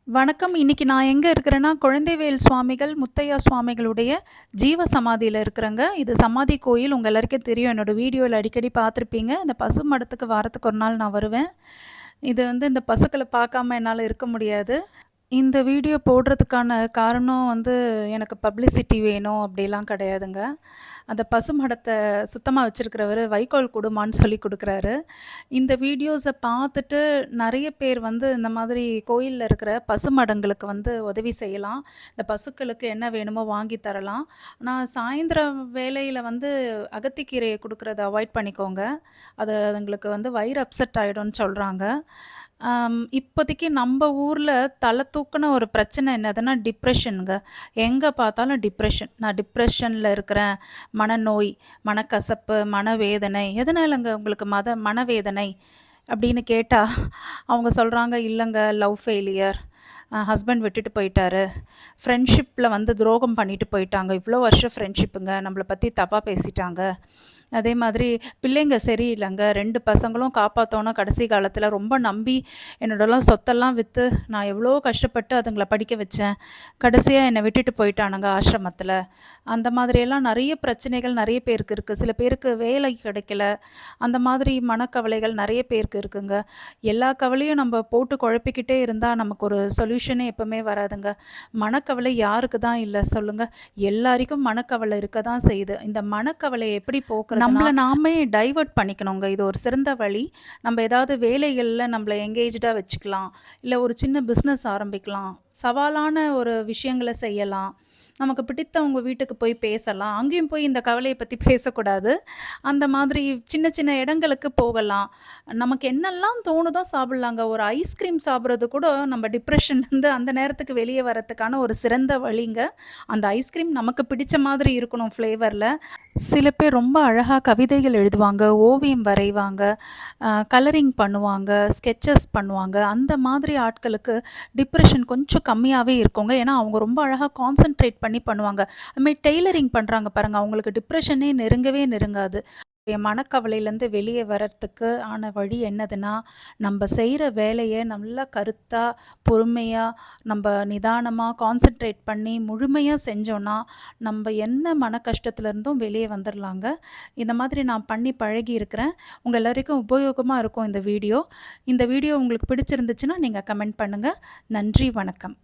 வணக்கம். இன்னைக்கு நான் எங்க இருக்கிறேன்னா, குழந்தைவேல் சுவாமிகள், முத்தையா சுவாமிகளுடைய ஜீவ சமாதியில இருக்கிறேங்க. இது சமாதி கோயில். உங்க எல்லாருக்கும் தெரியும். என்னோட வீடியோல அடிக்கடி பார்த்துருப்பீங்க. இந்த பசு மடத்துக்கு வாரத்துக்கு ஒரு நாள் நான் வருவேன். இது இந்த பசுக்கள பார்க்காம என்னால இருக்க முடியாது. இந்த வீடியோ போடுறதுக்கான காரணம் எனக்கு பப்ளிசிட்டி வேணும் அப்படிலாம் கிடையாதுங்க. அந்த பசுமடத்த சுத்தமா வச்சிருக்கிறவரு வைக்கோல் குடும்மான்னு சொல்லி குடுக்குறாரு. இந்த வீடியோஸ பார்த்துட்டு நெறைய பேர் இந்த மாதிரி கோயில்ல இருக்கிற பசுமடங்களுக்கு உதவி செய்யலாம். இந்த பசுக்களுக்கு என்ன வேணுமோ வாங்கி தரலாம். ஆனா சாயந்திரம் வேளையில அகத்திக்கீரைய குடுக்குறத அவாய்ட் பண்ணிக்கோங்க. அது அதுங்களுக்கு வயிறு அப்செட் ஆயிடும்னு சொல்றாங்க. இப்போதைக்கு நம்ப ஊர்ல தல தூக்குன ஒரு பிரச்சனை என்னதுன்னா, டிப்ரஷன்ங்க. எங்க பார்த்தாலும் டிப்ரஷன். நான் டிப்ரஷன்ல இருக்கிறேன். மனநோய், மனக்கசப்பு, மனவேதனை. எதனாலங்க உங்களுக்கு மனவேதனை? அப்படின்னு கேட்டா, அவங்க சொல்றாங்க, இல்லங்க லவ் ஃபெயிலியர். ஹஸ்பண்ட் விட்டுட்டு போயிட்டாரு. ஃப்ரெண்ட்ஷிப்ல துரோகம் பண்ணிட்டு போயிட்டாங்க. இவ்வளோ வருஷம் ஃப்ரெண்ட்ஷிப்புங்க. நம்மள பத்தி தப்பா பேசிட்டாங்க. அதே மாதிரி பிள்ளைங்க சரியில்லங்க. 2 பசங்களும் காப்பாத்தோணும். கடைசி காலத்தில ரொம்ப நம்பி என்னோடலாம் சொத்தெல்லாம் வித்து, நான் எவ்வளோ கஷ்டப்பட்டு அதுங்கள படிக்க வச்சேன். கடைசியா என்னை விட்டுட்டு போயிட்டானுங்க ஆசிரமத்தில. அந்த மாதிரியெல்லாம் நெறைய பிரச்சனைகள் நெறைய பேருக்கு இருக்கு. சில பேருக்கு வேலை கிடைக்கல. அந்த மாதிரி மனக்கவலைகள் நெறைய பேருக்கு இருக்குங்க. எல்லா கவலையும் நம்ம போட்டு குழப்பிக்கிட்டே இருந்தா நமக்கு ஒரு சொல்யூஷனே எப்பவுமே வராதுங்க. மனக்கவலை யாருக்கு தான் இல்ல சொல்லுங்க? எல்லாருக்கும் மனக்கவலை இருக்க தான் செய்யுது. இந்த மனக்கவலைய எப்படி போக்குறதுன்னா, நம்மள நாமே டைவர்ட் பண்ணிக்கணுங்க. இது ஒரு சிறந்த வழி. நம்ம ஏதாவது வேலைகள்ல நம்மள எங்கேஜ்டா வச்சுக்கலாம். இல்ல ஒரு சின்ன பிசினஸ் ஆரம்பிக்கலாம். சவாலான ஒரு விஷயங்கள செய்யலாம். நமக்கு பிடித்தவங்க வீட்டுக்கு போய் பேசலாம். அங்கேயும் போய் இந்த கவலைய பத்தி பேசக்கூடாது. அந்த மாதிரி சின்ன சின்ன இடங்களுக்கு போகலாம். நமக்கு என்னெல்லாம் தோணுதோ சாப்பிடலாங்க. ஒரு ஐஸ்கிரீம் சாப்பிடுறது கூட நம்ம டிப்ரஷன்லேருந்து அந்த நேரத்துக்கு வெளியே வரதுக்கான ஒரு சிறந்த வழிங்க. அந்த ஐஸ்கிரீம் நமக்கு பிடிச்ச மாதிரி இருக்கணும் ஃப்ளேவர்ல. சில பேர் ரொம்ப அழகா கவிதைகள் எழுதுவாங்க, ஓவியம் வரைவாங்க, கலரிங் பண்ணுவாங்க, ஸ்கெட்சஸ் பண்ணுவாங்க. அந்த மாதிரி ஆட்களுக்கு டிப்ரஷன் கொஞ்சம் கம்மியாவே இருக்குங்க. ஏன்னா, அவங்க ரொம்ப அழகா கான்சன்ட்ரேட் பண்ணி பண்ணுவாங்க. அதுமாரி டெய்லரிங் பண்றாங்க பாருங்க, அவங்களுக்கு டிப்ரஷனே நெருங்கவே நெருங்காது. என் மனக்கவலையிலேருந்து வெளியே வரத்துக்கு ஆன வழி என்னதுன்னா, நம்ப செய்ற வேலைய நல்லா கருத்தா, பொறுமையா, நம்ப நிதானமா கான்சன்ட்ரேட் பண்ணி முழுமையா செஞ்சோன்னா, நம்ப என்ன மன கஷ்டத்துலேருந்தும் வெளியே வந்துரலாங்க. இந்த மாதிரி நான் பண்ணி பழகியிருக்கிறேன். உங்க எல்லாருக்கும் உபயோகமா இருக்கும் இந்த வீடியோ. இந்த வீடியோ உங்களுக்கு பிடிச்சிருந்துச்சுன்னா, நீங்க கமெண்ட் பண்ணுங்க. நன்றி, வணக்கம்.